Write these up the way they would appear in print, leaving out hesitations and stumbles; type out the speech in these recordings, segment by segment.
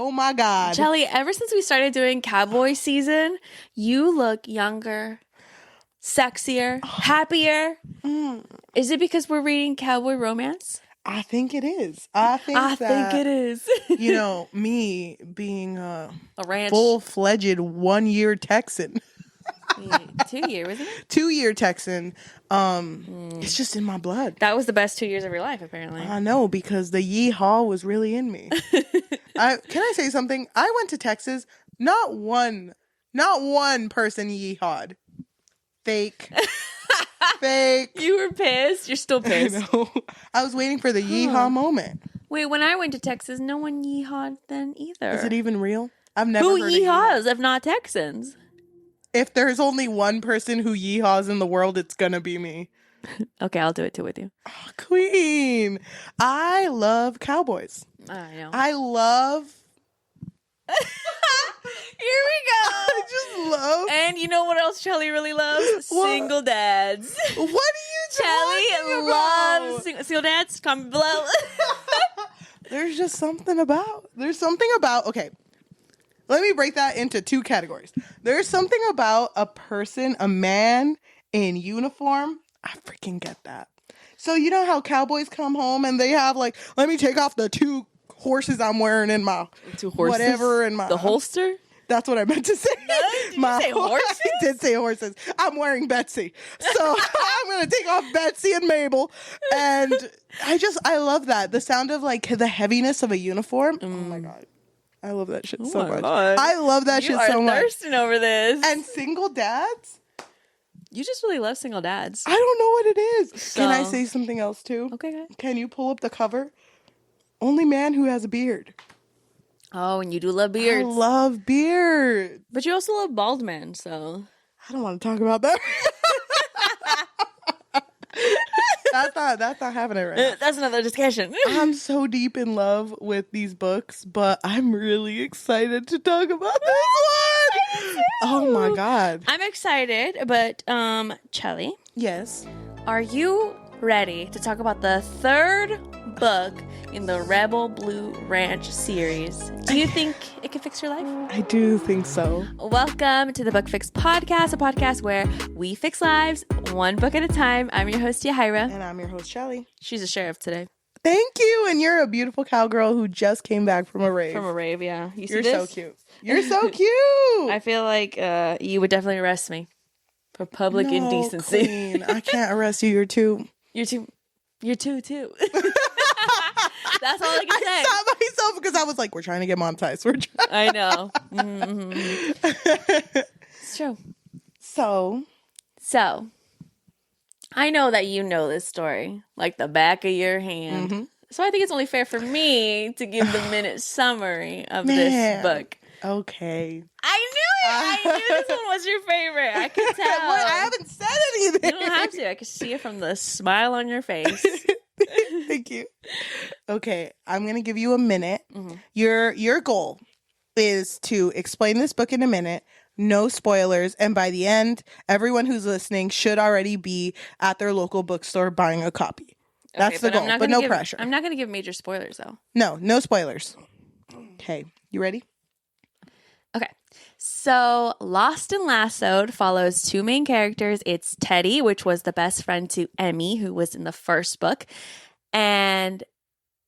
Oh my God. Cheli, ever since we started doing cowboy season, you look younger, sexier, happier. Is it because we're reading cowboy romance? I think it is. I think it is. You know, me being a ranch full-fledged 1-year Texan. 2 year, wasn't it? 2-year Texan. It's just in my blood. That was the best 2 years of your life, apparently. I know, because the yeehaw was really in me. Can I say something? I went to Texas. Not one person yeehawed. Fake. Fake. You were pissed. You're still pissed. I know. I was waiting for the yeehaw moment. Wait, when I went to Texas, no one yeehawed then either. Is it even real? I've never Who heard yeehaws if not Texans? If there's only one person who yeehaws in the world, it's gonna be me. Okay, I'll do it too with you. Oh, queen. I love cowboys. I know. I love... Here we go. I just love... And you know what else Cheli really loves? What? Single dads. What are you talking Cheli loves single dads. Comment below. There's just something about... Okay. Let me break that into 2 categories. There's something about a person, a man in uniform. I freaking get that. So you know how cowboys come home and they have like, let me take off the 2 horses I'm wearing in my 2 horses? whatever in my... The holster? That's what I meant to say. No, did you say horses? I did say horses. I'm wearing Betsy. So I'm going to take off Betsy and Mabel. And I love that. The sound of like the heaviness of a uniform. Oh my God. I love that shit so much. God. I love that shit so much. You are thirsting over this. And single dads? You just really love single dads. I don't know what it is. So- Can I say something else too? Okay, go ahead. Can you pull up the cover? Only man who has a beard. Oh, and you do love beards. I love beards. But you also love bald men, so... I don't want to talk about that. That's not happening right now. That's another discussion. I'm so deep in love with these books, but I'm really excited to talk about this one. Oh my God. I'm excited, but Cheli, Yes. are you ready to talk about the 3rd book in the Rebel Blue Ranch series? Do you think it can fix your life? I do think so. Welcome to the Book Fix Podcast, a podcast where we fix lives one book at a time. I'm your host, Yajaira. And I'm your host, Cheli. She's a sheriff today. Thank you. And you're a beautiful cowgirl who just came back from a rave. From a rave, yeah. You see You're this? so cute. You're so cute. I feel like you would definitely arrest me for public indecency. Queen. I can't arrest you. You're too. You're too. That's all I can say. I stopped myself because I was like, we're trying to get monetized. I know. Mm-hmm. It's true. So, I know that you know this story like the back of your hand. Mm-hmm. So I think it's only fair for me to give the minute summary of this book. Okay. I knew it. I knew this one was your favorite. I could tell. I haven't said anything. You don't have to. I can see it from the smile on your face. Thank you. Okay, I'm gonna give you a minute. Mm-hmm. Your goal is to explain this book in a minute, no spoilers, and by the end, everyone who's listening should already be at their local bookstore buying a copy. That's the goal, but no pressure. I'm not going to give major spoilers, though. No spoilers. Okay, you ready? Okay. So, Lost and Lassoed follows 2 main characters. It's Teddy, which was the best friend to Emmy, who was in the first book, and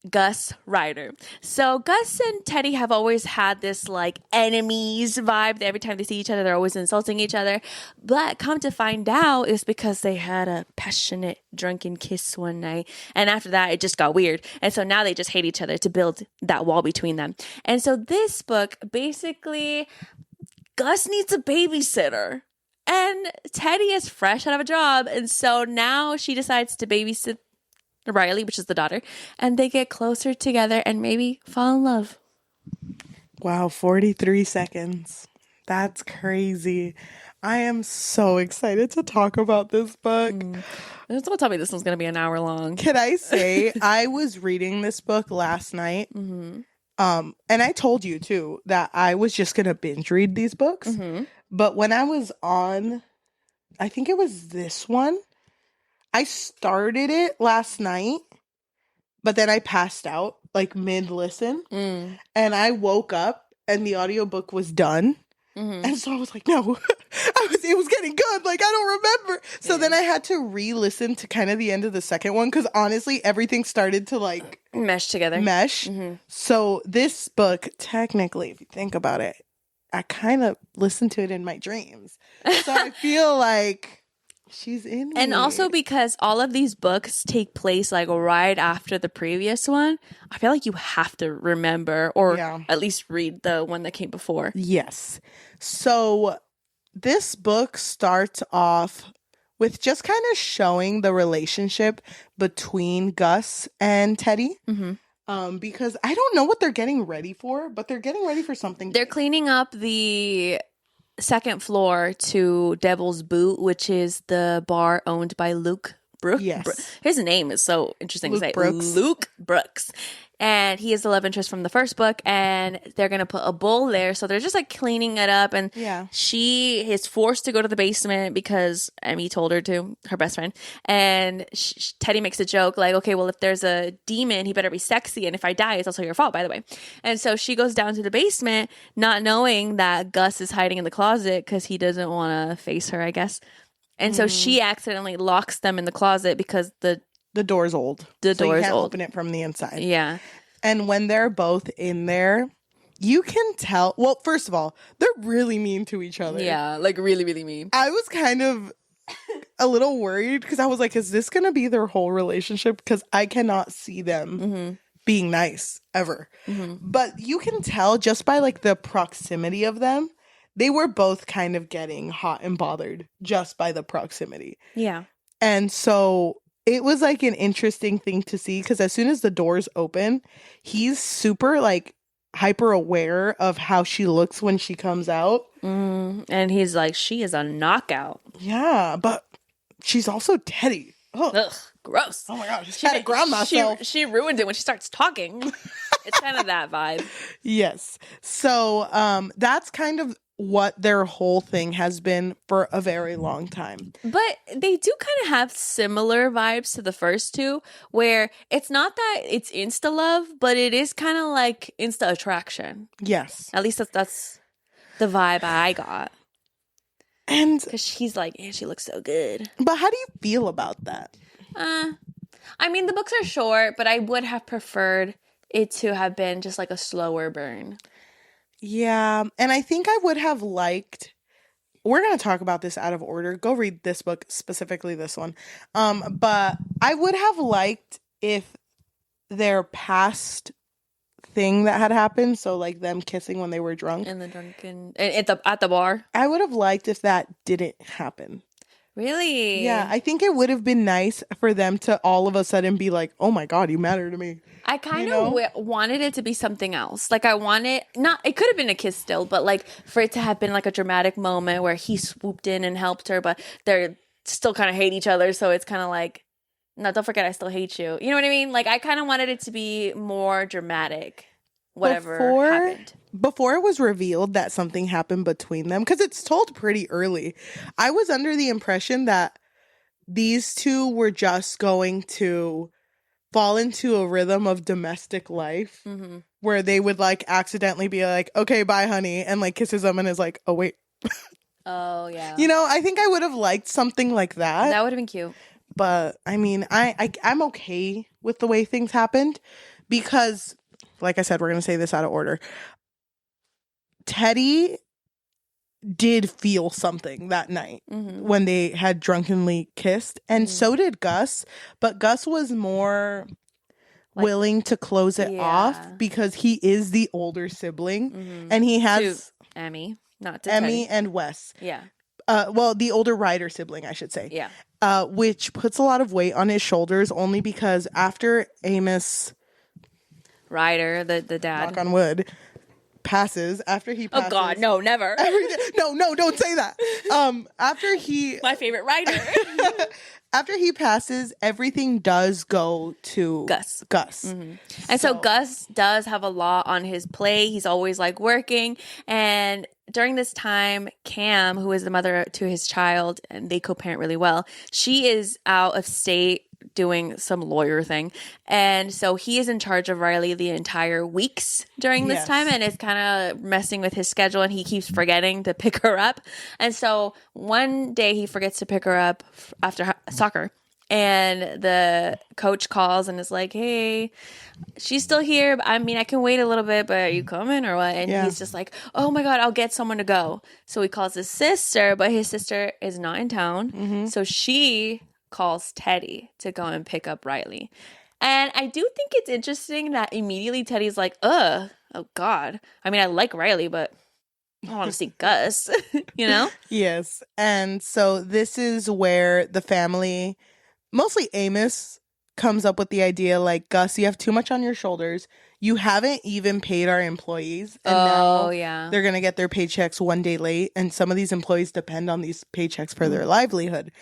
Gus Ryder. So Gus and Teddy have always had this like enemies vibe. Every time they see each other, they're always insulting each other. But come to find out, it's because they had a passionate drunken kiss one night. And after that, it just got weird. And so now they just hate each other to build that wall between them. And so this book, basically, Gus needs a babysitter. And Teddy is fresh out of a job. And so now she decides to babysit Riley, which is the daughter, and they get closer together and maybe fall in love. Wow, 43 seconds. That's crazy. I am so excited to talk about this book. Don't tell me this one's going to be an hour long. Can I say, I was reading this book last night, and I told you, too, that I was just going to binge read these books. But when I was on, I think it was this one, I started it last night, but then I passed out like mid-listen. And I woke up and the audiobook was done. And so I was like, no, it was getting good. Like, I don't remember. So then I had to re-listen to kind of the end of the second one because honestly, everything started to like mesh together. So this book, technically, if you think about it, I kind of listened to it in my dreams. So I feel like she's in me. And also because all of these books take place like right after the previous one, I feel like you have to remember or at least read the one that came before. Yes. So this book starts off with just kind of showing the relationship between Gus and Teddy. Because I don't know what they're getting ready for, but they're getting ready for something. They're cleaning up the second floor to Devil's Boot, which is the bar owned by Luke Brooks. Yes. His name is so interesting Luke to say. Brooks. Luke Brooks. And he is the love interest from the first book, and they're going to put a bull there. So they're just like cleaning it up. And she is forced to go to the basement because Emmy told her to, her best friend. And Teddy makes a joke like, okay, well, if there's a demon, he better be sexy. And if I die, it's also your fault, by the way. And so she goes down to the basement, not knowing that Gus is hiding in the closet because he doesn't want to face her, I guess. And so she accidentally locks them in the closet because the door's old. The so door's you can't old. open it from the inside. Yeah. And when they're both in there, you can tell. Well, first of all, they're really mean to each other. Yeah, like really, really mean. I was kind of a little worried because I was like, is this going to be their whole relationship? Because I cannot see them being nice ever. But you can tell just by like the proximity of them. They were both kind of getting hot and bothered just by the proximity. Yeah. And so it was like an interesting thing to see because as soon as the doors open, he's super like hyper aware of how she looks when she comes out. And he's like, she is a knockout. Yeah, but she's also Teddy. Ugh, gross. Oh my God, I just had to ground myself. She ruined it when she starts talking. It's kind of that vibe. Yes. So that's kind of what their whole thing has been for a very long time. But they do kind of have similar vibes to the first two, where it's not that it's insta love, but it is kind of like insta attraction. Yes. At least that's the vibe I got. And because he's like, yeah, she looks so good. But how do you feel about that? I mean, the books are short, but I would have preferred it to have been just like a slower burn. Yeah, and I think I would have liked. We're going to talk about this out of order. Go read this book, specifically this one. But I would have liked if their past thing that had happened, so like them kissing when they were drunk. In the drunken at the bar. I would have liked if that didn't happen. Really? Yeah, I think it would have been nice for them to all of a sudden be like, "Oh my God, you matter to me." I kind of wanted it to be something else. Like I wanted it could have been a kiss still, but like for it to have been like a dramatic moment where he swooped in and helped her, but they're still kind of hate each other. So it's kind of like, no, don't forget I still hate you. You know what I mean? Like I kind of wanted it to be more dramatic. Whatever happened. Before it was revealed that something happened between them, because it's told pretty early, I was under the impression that these two were just going to fall into a rhythm of domestic life where they would like accidentally be like, okay, bye honey, and like kisses them and is like, oh wait. Oh yeah. You know, I think I would have liked something like that. That would have been cute. But I mean, I'm okay with the way things happened because, like I said, we're going to say this out of order. Teddy did feel something that night when they had drunkenly kissed, and so did Gus, but Gus was more willing to close it off because he is the older sibling and he has to Emmy, not to Emmy Teddy. and Wes. Yeah. Well, the older Ryder sibling, I should say. Yeah. Which puts a lot of weight on his shoulders only because after Amos Ryder, the dad, knock on wood, passes, after he passes. Oh God, no, never. No, don't say that. After he my favorite writer. After he passes, everything does go to Gus. And so Gus does have a lot on his plate. He's always like working. And during this time, Cam, who is the mother to his child, and they co-parent really well, she is out of state doing some lawyer thing. And so he is in charge of Riley the entire weeks during this Yes. time, and it's kind of messing with his schedule, and he keeps forgetting to pick her up. And so one day he forgets to pick her up after soccer. And the coach calls and is like, hey, she's still here. I mean, I can wait a little bit, but are you coming or what? And he's just like, oh my God, I'll get someone to go. So he calls his sister, but his sister is not in town. So she calls Teddy to go and pick up Riley. And I do think it's interesting that immediately Teddy's like, oh God. I mean, I like Riley, but I want to see Gus, you know? Yes. And so this is where the family, mostly Amos, comes up with the idea like, Gus, you have too much on your shoulders. You haven't even paid our employees. And now they're going to get their paychecks one day late. And some of these employees depend on these paychecks for their livelihood.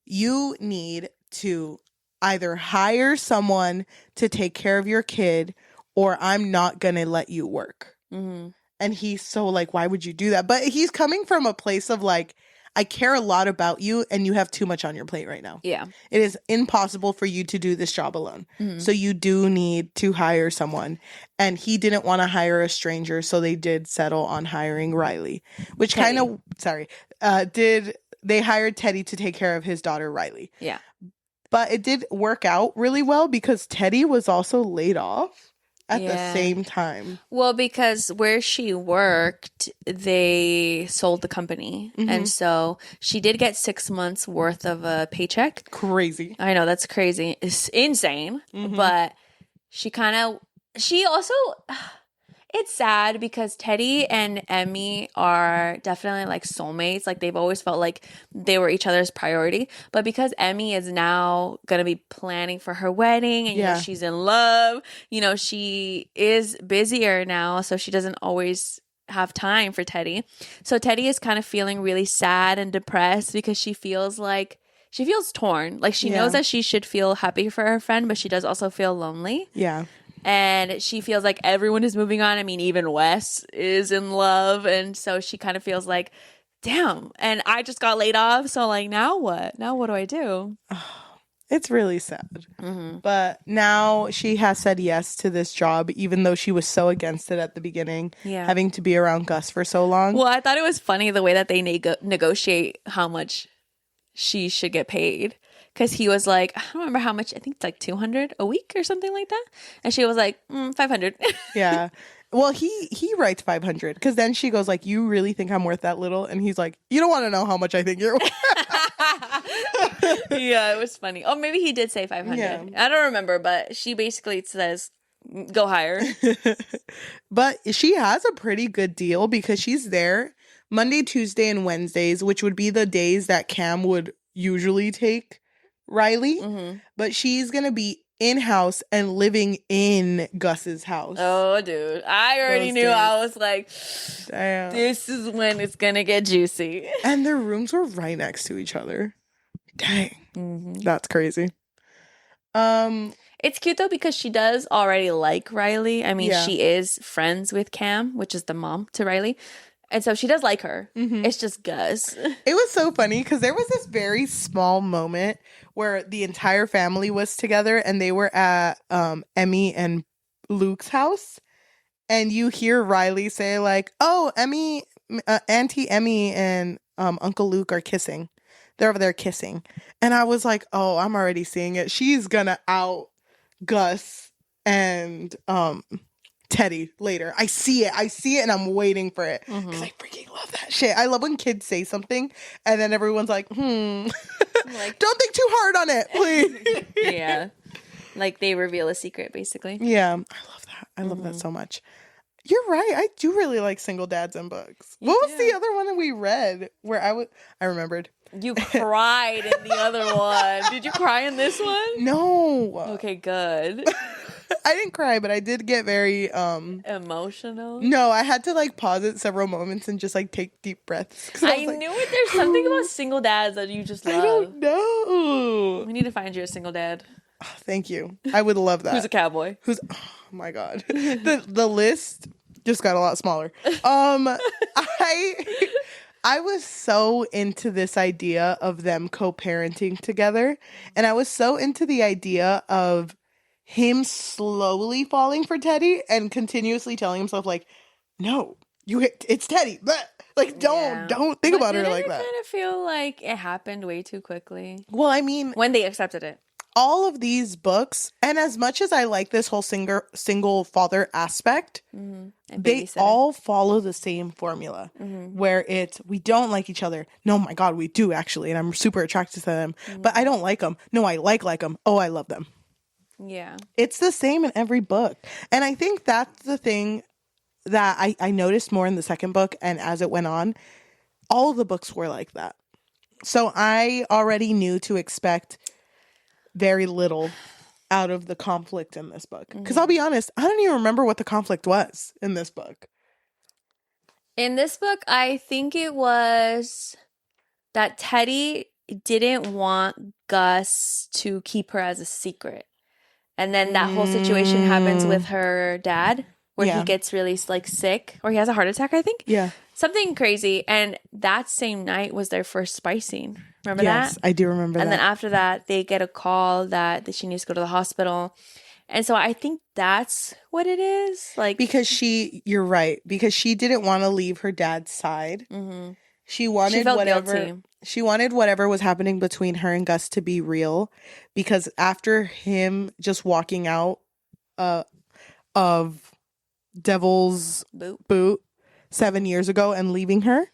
You need to either hire someone to take care of your kid, or I'm not going to let you work. And he's so like, why would you do that? But he's coming from a place of like, I care a lot about you and you have too much on your plate right now. Yeah. It is impossible for you to do this job alone. So you do need to hire someone. And he didn't want to hire a stranger, so they did settle on hiring Riley, which kind of, they hired Teddy to take care of his daughter, Riley. Yeah. But it did work out really well because Teddy was also laid off at the same time. Well, because where she worked, they sold the company. And so she did get 6 months worth of a paycheck. Crazy. I know, that's crazy. It's insane. But she also, it's sad because Teddy and Emmy are definitely like soulmates. Like they've always felt like they were each other's priority. But because Emmy is now going to be planning for her wedding and you know, she's in love, you know, she is busier now. So she doesn't always have time for Teddy. So Teddy is kind of feeling really sad and depressed because she feels torn. Like she knows that she should feel happy for her friend, but she does also feel lonely. Yeah. And she feels like everyone is moving on. I mean, even Wes is in love. And so she kind of feels like, damn. And I just got laid off. So like, now what? Now what do I do? It's really sad. But now she has said yes to this job, even though she was so against it at the beginning, having to be around Gus for so long. Well, I thought it was funny the way that they negotiate how much she should get paid. Because he was like, I don't remember how much, I think it's like $200 a week or something like that. And she was like, $500. Yeah. Well, he writes 500 because then she goes like, you really think I'm worth that little? And he's like, you don't want to know how much I think you're worth. Yeah, it was funny. Oh, maybe he did say 500. Yeah. I don't remember, but she basically says, go higher. But she has a pretty good deal because she's there Monday, Tuesday, and Wednesdays, which would be the days that Cam would usually take Riley. But she's going to be in-house and living in Gus's house. Oh, dude. I already knew. I was like, damn, this is when it's going to get juicy. And their rooms were right next to each other. Dang. That's crazy. It's cute, though, because she does already like Riley. I mean, she is friends with Cam, which is the mom to Riley. And so she does like her. It's just Gus. It was so funny because there was this very small moment where the entire family was together and they were at Emmy and Luke's house. And you hear Riley say like, oh, Auntie Emmy and Uncle Luke are kissing. They're over there kissing. And I was like, oh, I'm already seeing it. She's gonna out Gus and Teddy later. I see it and I'm waiting for it because I freaking love that shit. I love when kids say something and then everyone's like, like, don't think too hard on it, please. Yeah, like they reveal a secret basically. Yeah, I love that. I love that so much. You're right, I do really like single dads and books. What was the other one that we read where I remembered? You cried in the other one. Did you cry in this one? No. Okay, good. I didn't cry, but I did get very emotional. No, I had to like pause it several moments and just like take deep breaths. I knew it. There's something about single dads that you just love. I don't know. We need to find you a single dad. Oh, thank you. I would love that. Who's a cowboy? Oh my god. The list just got a lot smaller. I was so into this idea of them co-parenting together. And I was so into the idea of him slowly falling for Teddy and continuously telling himself, like, no, it's Teddy. Bleh. Like, don't think But about her didn't like it that. kind of feel like it happened way too quickly Well, I mean, when they accepted it? all of these books, and as much as I like this whole single father aspect, And they babysitter. all follow the same formula where it's, we don't like each other. No, my God, we do actually. And I'm super attracted to them, but I don't like them. No, I like them. Oh, I love them. Yeah. It's the same in every book. And I think that's the thing that I noticed more in the second book. And as it went on, all of the books were like that. So I already knew to expect very little out of the conflict in this book. Because I'll be honest, I don't even remember what the conflict was in this book. In this book, I think it was that Teddy didn't want Gus to keep her as a secret. And then that whole situation happens with her dad, where he gets really like sick, or he has a heart attack, I think. Yeah. Something crazy. And that same night was their first spice scene. Remember that? Yes, I do remember that. And then after that, they get a call that she needs to go to the hospital. And so I think that's what it is. Like, because you're right, because she didn't want to leave her dad's side. She wanted felt whatever guilty. She wanted whatever was happening between her and Gus to be real, because after him just walking out of Devil's Boot 7 years ago and leaving her,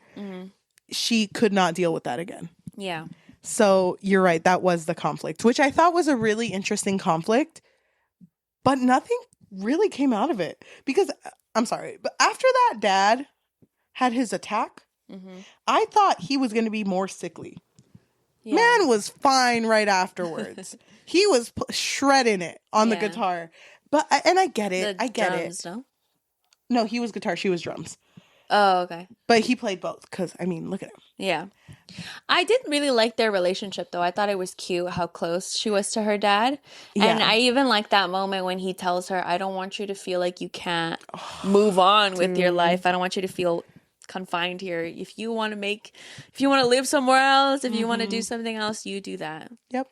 she could not deal with that again. Yeah. So you're right, that was the conflict, which I thought was a really interesting conflict, but nothing really came out of it. Because, I'm sorry, but after that dad had his attack, I thought he was going to be more sickly. Yeah. Man was fine right afterwards. He was shredding it on the guitar. But, and I get it. I get drums, it. No, he was guitar. She was drums. Oh, okay. But he played both because, I mean, look at him. Yeah. I did really like their relationship, though. I thought it was cute how close she was to her dad. Yeah. And I even like that moment when he tells her, I don't want you to feel like you can't move on with your life. I don't want you to feel confined here. If you want to live somewhere else, if you want to do something else, you do that. Yep.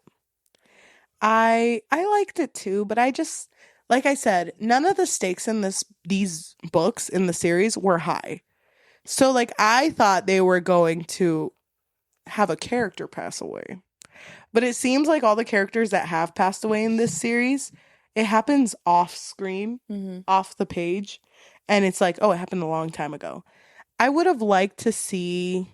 I liked it too, but I just, like I said, none of the stakes in these books in the series were high. So, like, I thought they were going to have a character pass away. But it seems like all the characters that have passed away in this series, it happens off screen, off the page. And it's like, oh, it happened a long time ago. I would have liked to see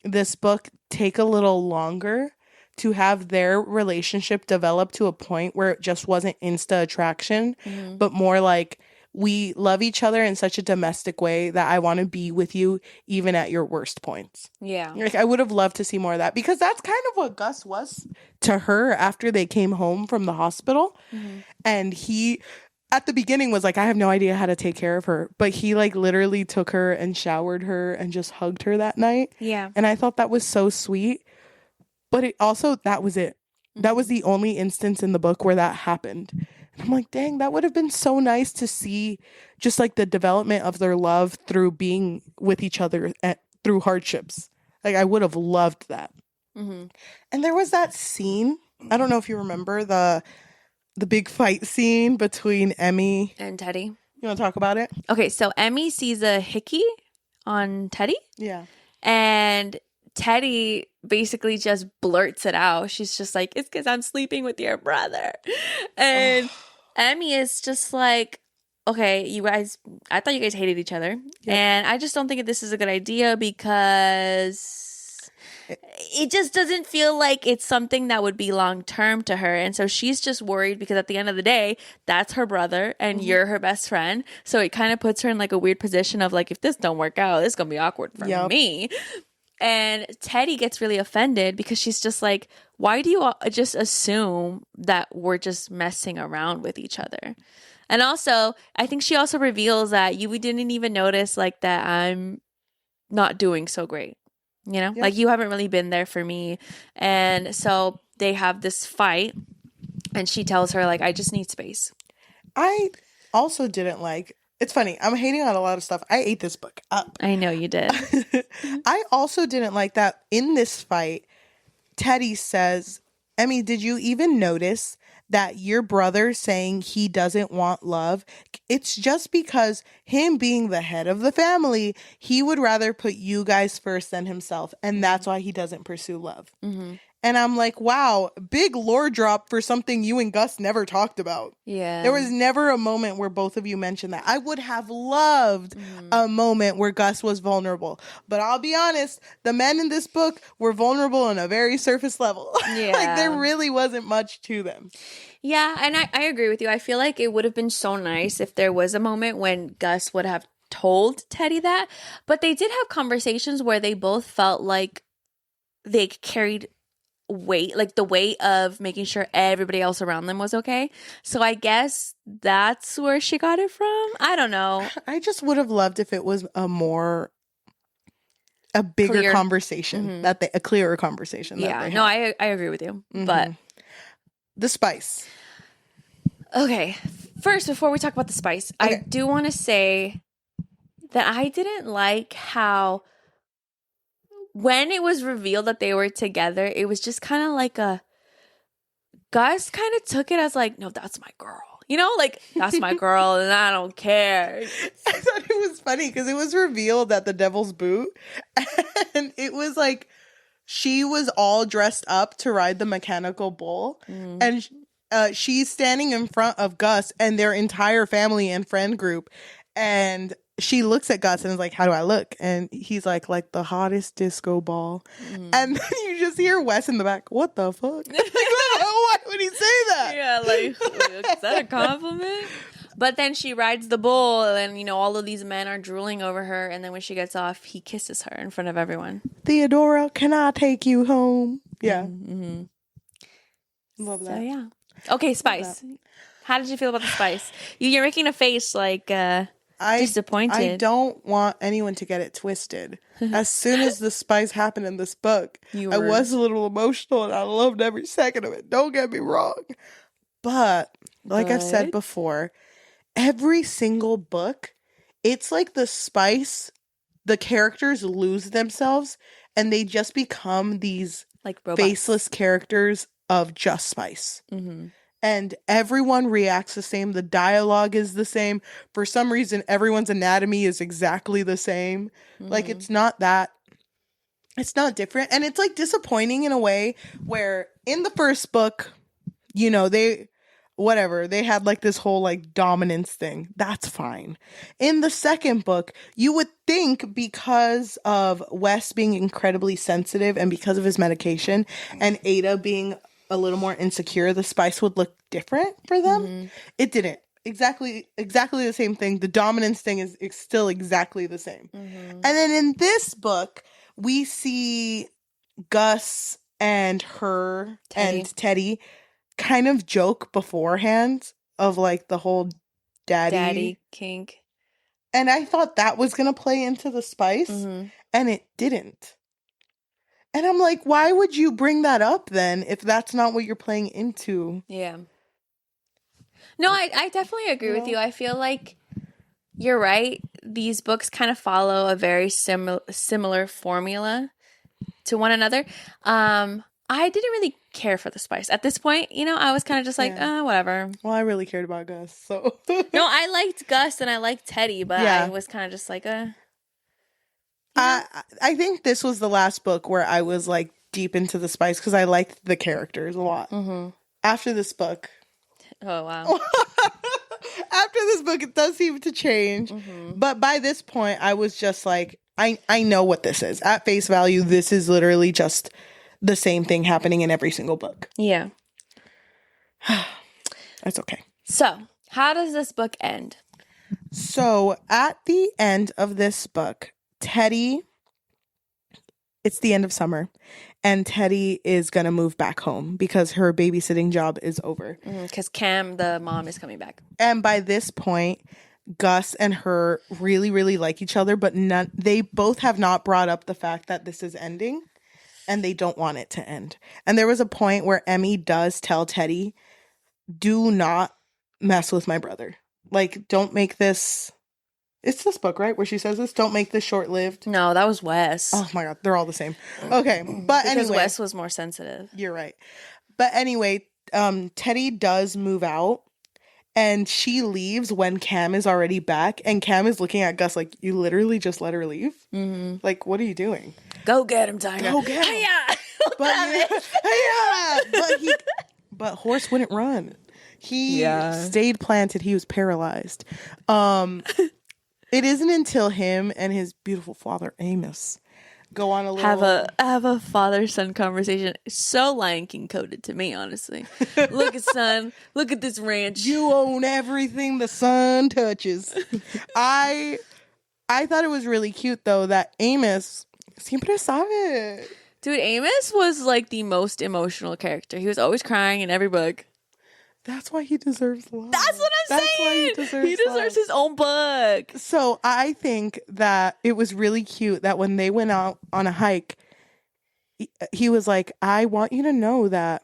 this book take a little longer to have their relationship develop to a point where it just wasn't insta attraction, but more like, we love each other in such a domestic way that I want to be with you even at your worst points. Yeah. Like, I would have loved to see more of that, because that's kind of what Gus was to her after they came home from the hospital. And he, at the beginning, was like, I have no idea how to take care of her. But he, like, literally took her and showered her and just hugged her that night. Yeah. And I thought that was so sweet. But it also, that was it. That was the only instance in the book where that happened. I'm like, dang, that would have been so nice to see, just like the development of their love through being with each other through hardships. Like, I would have loved that. And there was that scene, I don't know if you remember, the big fight scene between Emmy and Teddy. You want to talk about it? Okay, so Emmy sees a hickey on Teddy. Yeah. And Teddy basically just blurts it out. She's just like, it's because I'm sleeping with your brother. And Emmy is just like, okay, you guys, I thought you guys hated each other. Yep. And I just don't think this is a good idea, because it just doesn't feel like it's something that would be long term to her. And so she's just worried, because at the end of the day, that's her brother and you're her best friend. So it kind of puts her in like a weird position of like, if this don't work out, it's going to be awkward for me. And Teddy gets really offended, because she's just like, why do you just assume that we're just messing around with each other? And also, I think she also reveals that we didn't even notice like that I'm not doing so great. You know, like, you haven't really been there for me. And so they have this fight, and she tells her like, I just need space. I also didn't like It's funny. I'm hating on a lot of stuff. I ate this book up. I know you did. I also didn't like that in this fight, Teddy says, Emmy, did you even notice that your brother saying he doesn't want love? It's just because him being the head of the family, he would rather put you guys first than himself. And that's why he doesn't pursue love. Mm-hmm. And I'm like, wow, big lore drop for something you and Gus never talked about. Yeah. There was never a moment where both of you mentioned that. I would have loved a moment where Gus was vulnerable. But I'll be honest, the men in this book were vulnerable on a very surface level. Yeah. Like, there really wasn't much to them. Yeah, and I agree with you. I feel like it would have been so nice if there was a moment when Gus would have told Teddy that. But they did have conversations where they both felt like they carried weight, like the weight of making sure everybody else around them was okay. So I guess that's where she got it from. I don't know. I just would have loved if it was a bigger Clear. conversation, a clearer conversation. Yeah, no, I agree with you. But the spice. Okay, first, before we talk about the spice, Okay. I do want to say that I didn't like how when it was revealed that they were together, it was just kind of like Gus kind of took it as like, no, that's my girl. You know, like, that's my girl and I don't care. I thought it was funny because it was revealed at the Devil's Boot. And it was like, she was all dressed up to ride the mechanical bull. And she's standing in front of Gus and their entire family and friend group. And she looks at Gus and is like, how do I look? And he's like the hottest disco ball. And then you just hear Wes in the back, what the fuck? Like, why would he say that? Yeah, like, is that a compliment? But then she rides the bull and, you know, all of these men are drooling over her. And then when she gets off, he kisses her in front of everyone. Theodora, can I take you home? Yeah. Love that. So, yeah. Okay, spice. How did you feel about the spice? You're making a face like disappointed. I don't want anyone to get it twisted. As soon as the spice happened in this book, I was a little emotional and I loved every second of it. Don't get me wrong. But like I've said before, every single book, it's like the spice, the characters lose themselves and they just become these like robots. Faceless characters of just spice. And everyone reacts the same. The dialogue is the same. For some reason, everyone's anatomy is exactly the same. Like, it's not different. And it's like disappointing in a way where in the first book, you know, they had like this whole like dominance thing. That's fine. In the second book, you would think because of Wes being incredibly sensitive and because of his medication and Ada being a little more insecure, the spice would look different for them. It didn't. Exactly the same thing. The dominance thing is still exactly the same. And then in this book, we see Gus and Teddy kind of joke beforehand of like the whole daddy kink. And I thought that was going to play into the spice, and it didn't. And I'm like, why would you bring that up then if that's not what you're playing into? Yeah. No, I definitely agree with you. I feel like you're right. These books kind of follow a very similar formula to one another. I didn't really care for the spice. At this point, you know, I was kind of just like, whatever. Well, I really cared about Gus, so. No, I liked Gus and I liked Teddy, but I was kind of just like, I think this was the last book where I was like deep into the spice because I liked the characters a lot. After this book. Oh, wow. After this book, it does seem to change. But by this point, I was just like, I know what this is. At face value, this is literally just the same thing happening in every single book. Yeah. That's okay. So, how does this book end? So, at the end of this book, Teddy, it's the end of summer, and Teddy is going to move back home because her babysitting job is over. Because Cam, the mom, is coming back. And by this point, Gus and her really, really like each other, but they both have not brought up the fact that this is ending, and they don't want it to end. And there was a point where Emmy does tell Teddy, do not mess with my brother. Like, don't make this It's this book, right? Where she says this, don't make this short-lived. No, that was Wes. Oh my God, they're all the same. Okay, but because anyway. Wes was more sensitive. You're right. But anyway, Teddy does move out and she leaves when Cam is already back. And Cam is looking at Gus like, you literally just let her leave? Mm-hmm. Like, what are you doing? Go get him, Tiger. Go get him. Hey-ya! But Horse wouldn't run. He stayed planted. He was paralyzed. It isn't until him and his beautiful father, Amos, go on a little... Have a father-son conversation. So Lion King coded to me, honestly. Look at son. Look at this ranch. You own everything the sun touches. I thought it was really cute, though, that Amos siempre sabe. Dude, Amos was like the most emotional character. He was always crying in every book. That's why he deserves love. That's what I'm saying. Why he deserves his own book. So I think that it was really cute that when they went out on a hike, he was like, I want you to know that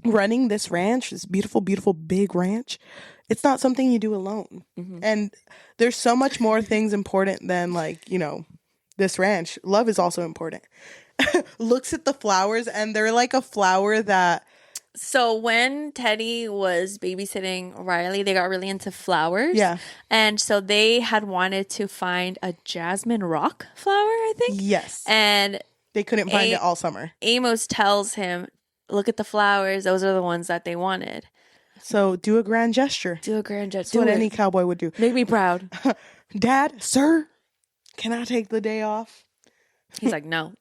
running this ranch, this beautiful, beautiful big ranch, it's not something you do alone. Mm-hmm. And there's so much more things important than like, you know, this ranch. Love is also important. Looks at the flowers and they're like a flower that... So when Teddy was babysitting Riley, they got really into flowers. Yeah. And so they had wanted to find a jasmine rock flower, I think. Yes. And they couldn't find it all summer. Amos tells him, look at the flowers. Those are the ones that they wanted. So do a grand gesture. Do a grand gesture. That's what any cowboy would do. Make me proud. Dad, sir, can I take the day off? He's like, no.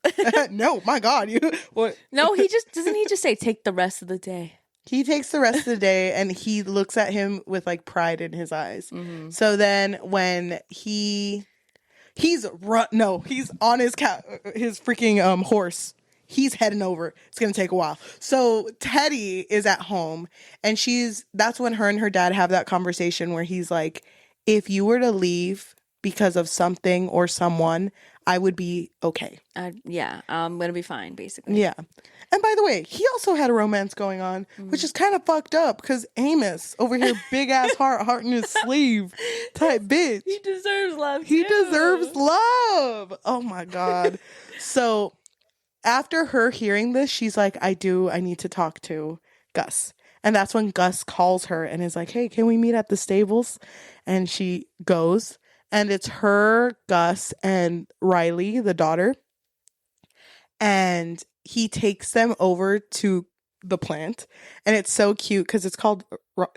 No, my God. What? No, doesn't he just say take the rest of the day? He takes the rest of the day and he looks at him with like pride in his eyes. Mm-hmm. So then when he's on his freaking horse. He's heading over. It's going to take a while. So Teddy is at home and that's when her and her dad have that conversation where he's like, if you were to leave because of something or someone, I would be okay. I'm going to be fine, basically. Yeah. And by the way, he also had a romance going on, which is kind of fucked up because Amos over here, big ass heart in his sleeve type bitch. He deserves love. He deserves love. Oh my God. So after her hearing this, she's like, I need to talk to Gus. And that's when Gus calls her and is like, hey, can we meet at the stables? And she goes. And it's her, Gus, and Riley, the daughter. And he takes them over to the plant. And it's so cute because it's called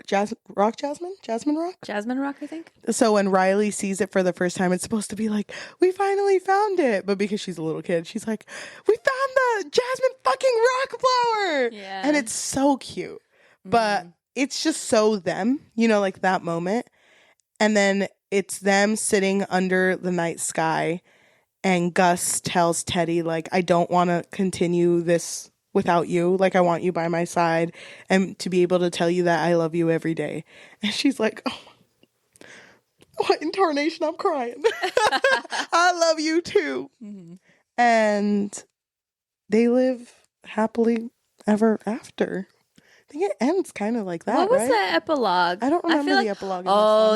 Jasmine Rock? Jasmine Rock, I think. So when Riley sees it for the first time, it's supposed to be like, we finally found it. But because she's a little kid, she's like, we found the Jasmine fucking rock flower. Yeah. And it's so cute. But it's just so them, you know, like that moment. And then it's them sitting under the night sky. And Gus tells Teddy, like, I don't want to continue this without you. Like, I want you by my side and to be able to tell you that I love you every day. And she's like, oh, what incarnation? I'm crying. I love you too. Mm-hmm. And they live happily ever after. I think it ends kind of like that. What was right? the epilogue? I don't remember the epilogue.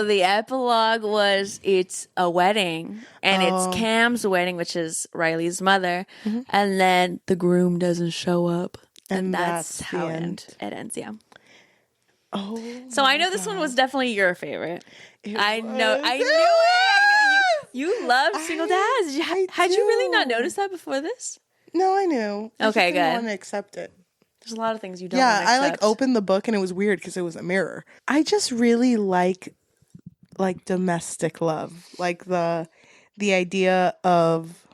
The epilogue was it's a wedding, and it's Cam's wedding, which is Riley's mother, and then the groom doesn't show up, and that's how it ends. Yeah. Oh. So I know this one was definitely your favorite. I knew it. You love single dads. Had you really not noticed that before this? No, I knew. I okay, just didn't good. want to accept it. There's a lot of things you don't accept. I like opened the book and it was weird because it was a mirror. I just really like domestic love. Like the idea of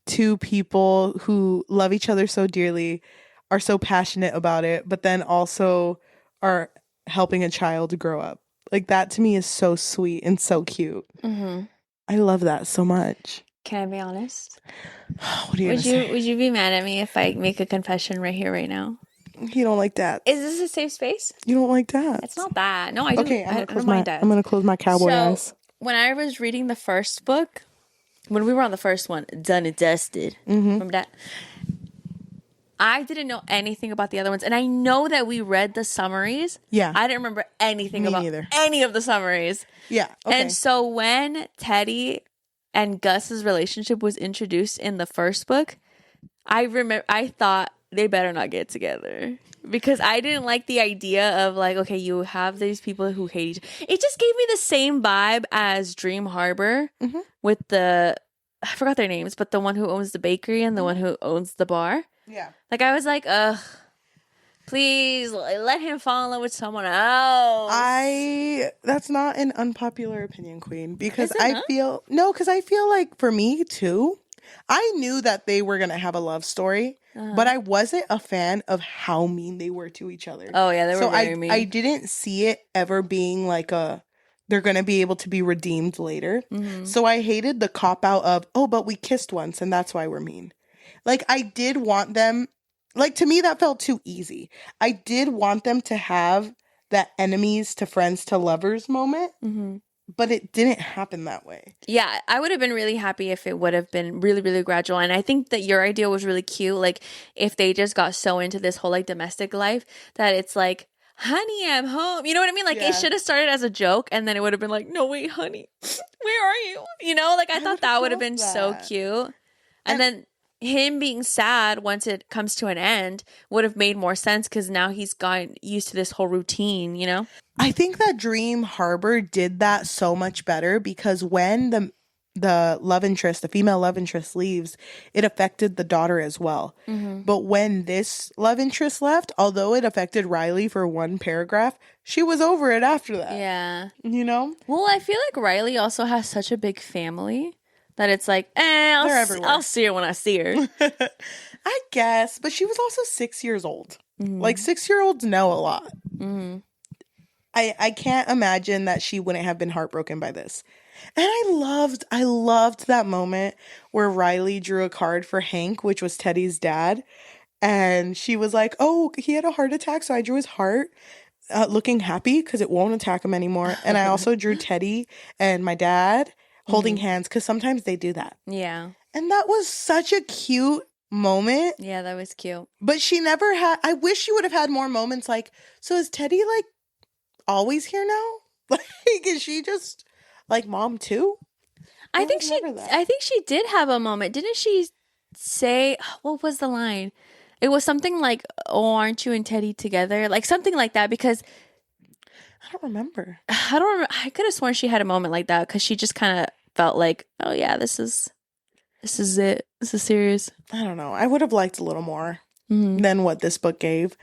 two people who love each other so dearly, are so passionate about it, but then also are helping a child grow up. Like that to me is so sweet and so cute. Mm-hmm. I love that so much. Can I be honest? What are you gonna say? Would you be mad at me if I make a confession right here, right now? You don't like that. Is this a safe space? You don't like that. It's not that. No, I do. Okay, I don't mind that. I'm gonna close my cowboy eyes. When I was reading the first book, when we were on the first one, Done and Dusted, remember that? I didn't know anything about the other ones. And I know that we read the summaries. Yeah. I didn't remember anything about neither. any of the summaries. Yeah. Okay. And so when Teddy and Gus's relationship was introduced in the first book, I thought they better not get together. Because I didn't like the idea of like, okay, you have these people who hate each other. It just gave me the same vibe as Dream Harbor with I forgot their names, but the one who owns the bakery and the one who owns the bar. Yeah. Like, I was like, ugh, please let him fall in love with someone else. That's not an unpopular opinion, Queen, because Is it not? because I feel like for me too, I knew that they were going to have a love story, but I wasn't a fan of how mean they were to each other. Oh, yeah, they were very mean. I didn't see it ever being like they're going to be able to be redeemed later. So I hated the cop out of, oh, but we kissed once and that's why we're mean. Like, I did want them, like, to me, that felt too easy. I did want them to have that enemies to friends to lovers moment, but it didn't happen that way. Yeah, I would have been really happy if it would have been really, really gradual. And I think that your idea was really cute. Like, if they just got so into this whole, like, domestic life that it's like, honey, I'm home. You know what I mean? Like, it should have started as a joke, and then it would have been like, no, wait, honey, where are you? You know, like, I thought that would have been so cute. And then him being sad once it comes to an end would have made more sense because now he's gotten used to this whole routine, you know? I think that Dream Harbor did that so much better because when the love interest, the female love interest leaves, it affected the daughter as well. But when this love interest left, although it affected Riley for one paragraph, she was over it after that. Yeah. You know? Well, I feel like Riley also has such a big family that it's like, I'll see her when I see her. I guess, but she was also 6 years old. Like 6-year-olds know a lot. I can't imagine that she wouldn't have been heartbroken by this. And I loved that moment where Riley drew a card for Hank, which was Teddy's dad. And she was like, oh, he had a heart attack, so I drew his heart. Looking happy because it won't attack him anymore. And I also drew Teddy and my dad holding hands because sometimes they do that. Yeah. And that was such a cute moment. Yeah, that was cute. But she never had, I wish she would have had more moments like, so is Teddy like always here now? Like, is she just like mom too? I think she did have a moment. Didn't she say, what was the line? It was something like, oh, aren't you and Teddy together? Like something like that because I don't remember. I could have sworn she had a moment like that because she just kind of felt like, oh yeah, this is it. This is serious. I don't know. I would have liked a little more than what this book gave.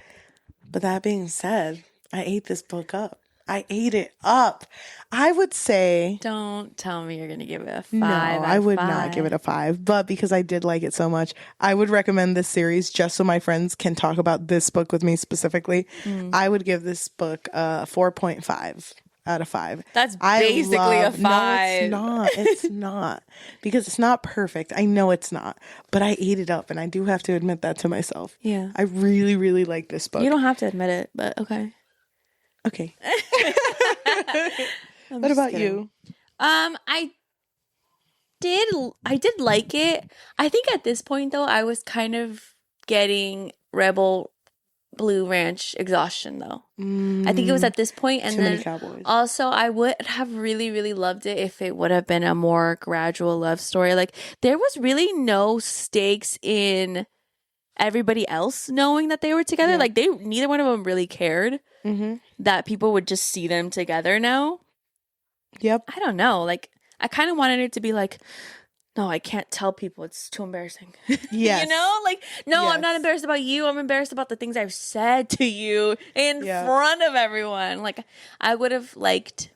But that being said, I ate this book up. I ate it up. I would say... Don't tell me you're going to give it a 5. No, I would not give it a 5. But because I did like it so much, I would recommend this series just so my friends can talk about this book with me specifically. I would give this book a 4.5 out of 5. That's basically a 5. No, it's not. It's not. Because it's not perfect. I know it's not. But I ate it up, and I do have to admit that to myself. Yeah. I really, really like this book. You don't have to admit it, but okay. Okay. What about you? I did like it. I think at this point though, I was kind of getting Rebel Blue Ranch exhaustion though. I think it was at this point, and Too many then cowboys. also I would have really, really loved it if it would have been a more gradual love story. Like there was really no stakes in everybody else knowing that they were together. Like neither one of them really cared that people would just see them together now. Yep. I don't know. Like I kind of wanted it to be like, no, I can't tell people. It's too embarrassing. Yes. You know? Like, no, I'm not embarrassed about you. I'm embarrassed about the things I've said to you in front of everyone. Like I would have liked,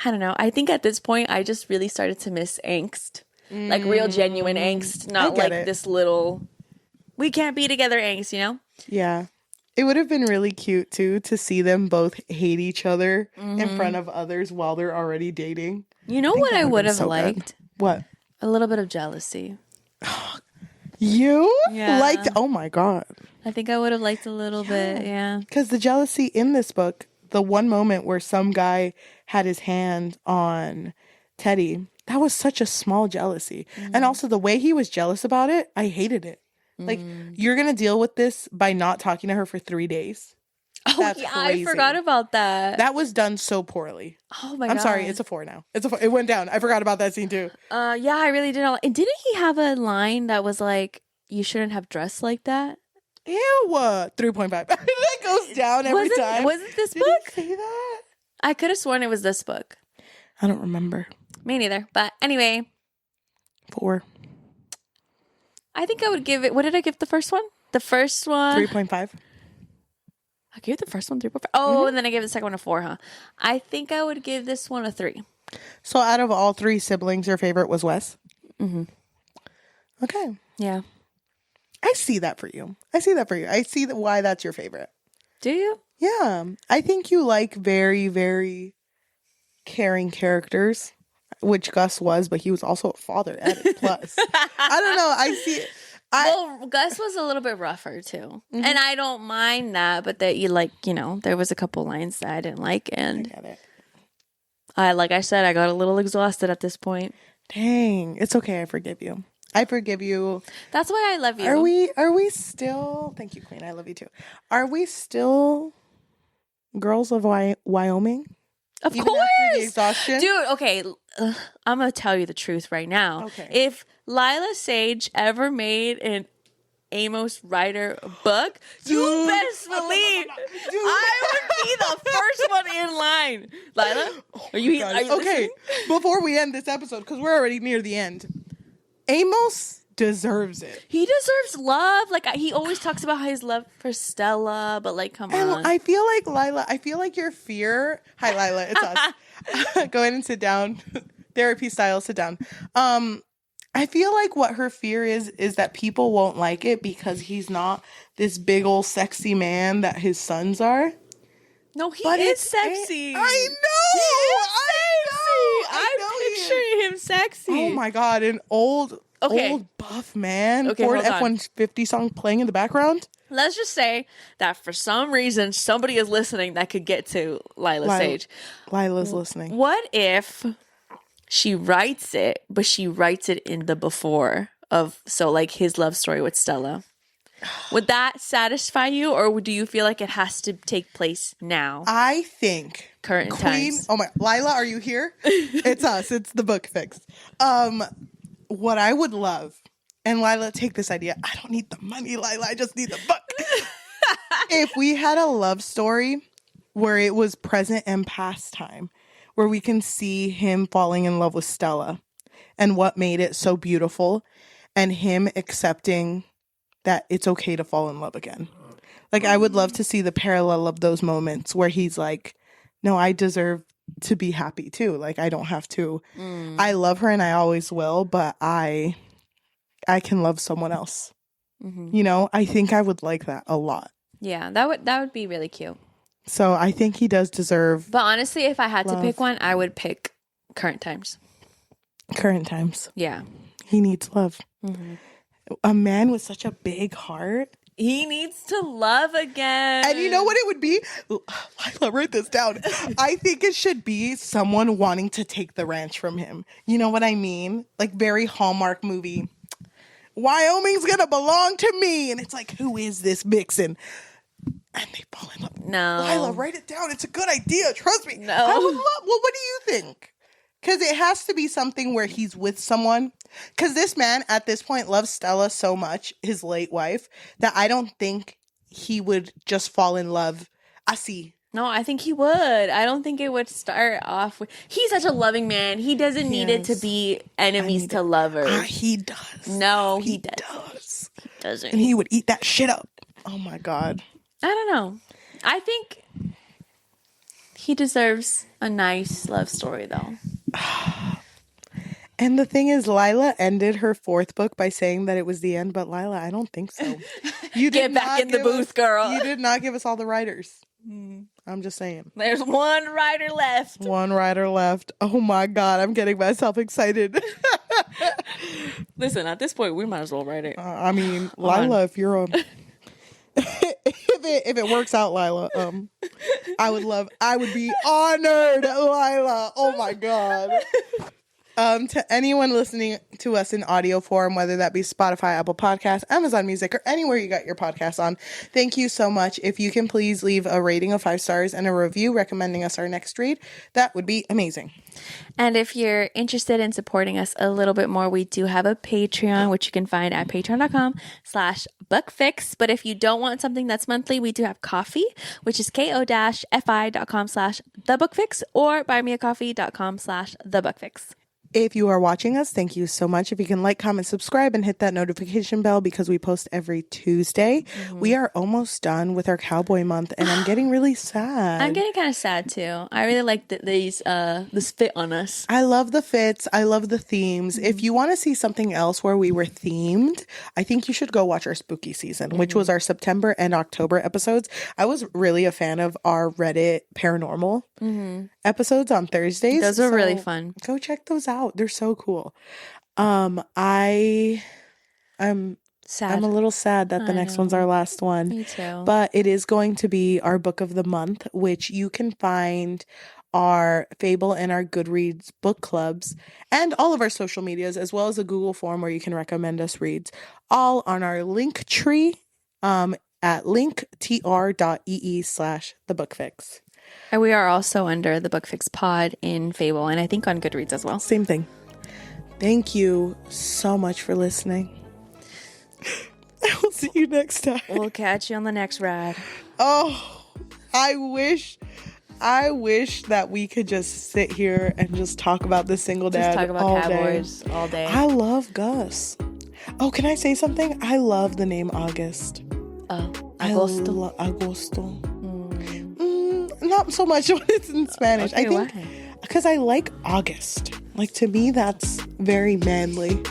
I don't know. I think at this point I just really started to miss angst. Like real genuine angst. Not like this little we can't be together angst, you know? Yeah. It would have been really cute, too, to see them both hate each other in front of others while they're already dating. You know what I would have liked? What? A little bit of jealousy. You liked... Oh, my God. I think I would have liked a little bit, yeah. Because the jealousy in this book, the one moment where some guy had his hand on Teddy, that was such a small jealousy. And also the way he was jealous about it, I hated it. Like, you're going to deal with this by not talking to her for 3 days. Oh, That's yeah, crazy. I forgot about that. That was done so poorly. Oh my god. I'm sorry, it's a 4 now. It's a 4. It went down. I forgot about that scene too. Yeah, I really didn't. And didn't he have a line that was like, "You shouldn't have dressed like that"? Ew, 3.5. That goes down every time. Was it this Did book? he say that? I could have sworn it was this book. I don't remember. Me neither. But anyway, 4. I think I would give it. What did I give the first one? The first one 3.5. I gave the first one 3.5. Oh, and then I gave the second one a 4, huh? I think I would give this one a 3. So out of all 3 siblings, your favorite was Wes? Mm-hmm. Okay. Yeah. I see that for you. I see why that's your favorite. Do you? Yeah. I think you like very, very caring characters, which Gus was, but he was also a father at it plus. I don't know. I see it. Well, Gus was a little bit rougher too, and I don't mind that. But that there was a couple lines that I didn't like, and I get it. Like I said, I got a little exhausted at this point. Dang, it's okay. I forgive you. That's why I love you. Are we still? Thank you, Queen. I love you too. Are we still girls of Wyoming? Of Even after the course, exhaustion? dude. Okay, I'm gonna tell you the truth right now. Okay. If Lyla Sage ever made an Amos Ryder book, you best believe I would be the first one in line. Lyla, are you okay, listening? before we end this episode, because we're already near the end, Amos deserves it. He deserves love. Like, he always talks about his love for Stella, but like, come And on. I feel like Lyla, your fear. Hi, Lyla, it's us. Go ahead and sit down. Therapy style, sit down. I feel like what her fear is that people won't like it because he's not this big old sexy man that his sons are. No, he is sexy. I know. I'm picturing him sexy. Oh my god, an old buff man. Okay, Ford hold on. F-150 song playing in the background. Let's just say that for some reason somebody is listening that could get to Lyla Sage. Lyla's listening. What if she writes it, but she writes it in the before of, so like his love story with Stella? Would that satisfy you, or do you feel like it has to take place now? I think Current Queen. times. Oh my, Lyla, are you here? It's us. It's the book fix. What I would love, and Lyla, take this idea. I don't need the money, Lyla. I just need the book. If we had a love story where it was present and past time, where we can see him falling in love with Stella and what made it so beautiful, and him accepting that it's okay to fall in love again. Like, I would love to see the parallel of those moments where he's like, no, I deserve to be happy too. Like, I don't have to. I love her and I always will, but I can love someone else. Mm-hmm. You know, I think I would like that a lot. Yeah, that would be really cute. So I think he does deserve But honestly, if I had love. to pick one, I would pick Current Times. Current times. Yeah. He needs love. Mm-hmm. A man with such a big heart. He needs to love again. And you know what it would be? Lyla, write this down. I think it should be someone wanting to take the ranch from him. You know what I mean? Like, very Hallmark movie. Wyoming's gonna belong to me. And it's like, who is this vixen? And they fall in love. No. Lyla, write it down. It's a good idea. Trust me. No. I would love, well, what do you think? Because it has to be something where he's with someone. Because this man, at this point, loves Stella so much, his late wife, that I don't think he would just fall in love. I see. No, I think he would. I don't think it would start off with... He's such a loving man. He doesn't need it to be enemies to lovers. He does. No, he doesn't. does. He doesn't. And he would eat that shit up. Oh, my God. I don't know. I think he deserves a nice love story, though. And the thing is, Lyla ended her 4th book by saying that it was the end, but Lyla, I don't think so. You Get back in the booth, girl. You did not give us all the writers. I'm just saying. There's one writer left. One writer left. Oh my God, I'm getting myself excited. Listen, at this point, we might as well write it. I mean, Lyla, if you're a... if it works out, Lyla, I would be honored, Lyla. Oh my God. To anyone listening to us in audio form, whether that be Spotify, Apple Podcasts, Amazon Music, or anywhere you got your podcast on, thank you so much. If you can please leave a rating of 5 stars and a review recommending us our next read, that would be amazing. And if you're interested in supporting us a little bit more, we do have a Patreon, which you can find at patreon.com/bookfix. But if you don't want something that's monthly, we do have Coffee, which is ko-fi.com/thebookfix or buymeacoffee.com/thebookfix. If you are watching us, thank you so much. If you can like, comment, subscribe, and hit that notification bell because we post every Tuesday. Mm-hmm. We are almost done with our cowboy month, and I'm getting really sad. I'm getting kind of sad too. I really like this fit on us. I love the fits. I love the themes. Mm-hmm. If you want to see something else where we were themed, I think you should go watch our spooky season, which was our September and October episodes. I was really a fan of our Reddit paranormal episodes on Thursdays. Those were really fun. Go check those out. They're so cool. I'm sad. I'm a little sad that the next one's our last one. Me too. But it is going to be our book of the month, which you can find our Fable and our Goodreads book clubs and all of our social medias, as well as a Google form where you can recommend us reads, all on our link tree at linktr.ee/thebookfix. And we are also under the Bookfix Pod in Fable, and I think on Goodreads as well. Same thing. Thank you so much for listening. I will see you next time. We'll catch you on the next ride. Oh, I wish that we could just sit here and just talk about the single dad just talk about all cowboys day. All day. I love Gus. Oh, can I say something? I love the name August. Agosto. Agosto. Not so much when it's in Spanish. Okay, I think because I like August. Like, to me, that's very manly.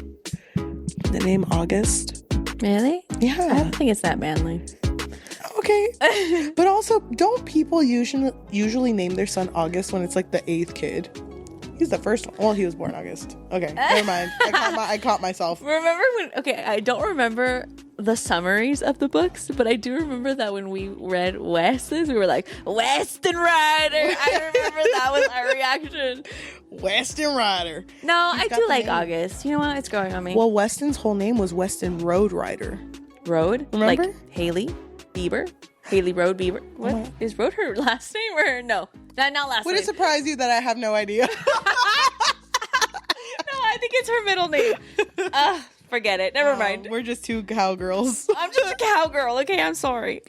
The name August. Really? Yeah. I don't think it's that manly. Okay. But also, don't people usually name their son August when it's like the 8th kid? He's the first one. Well, he was born August. Okay, never mind. I caught myself. Remember when... Okay, I don't remember the summaries of the books, but I do remember that when we read Wes's, we were like, Weston Ryder. I remember that was our reaction. Weston Ryder. No, I do like August. You know what? It's growing on me. Well, Weston's whole name was Weston Road Ryder. Road? Remember? Like Haley Bieber? Haley Road Bieber. What? Is Road her last name or no? Not last name. Would it surprise you that I have no idea? No, I think it's her middle name. Forget it. Never mind. We're just two cowgirls. I'm just a cowgirl. Okay, I'm sorry.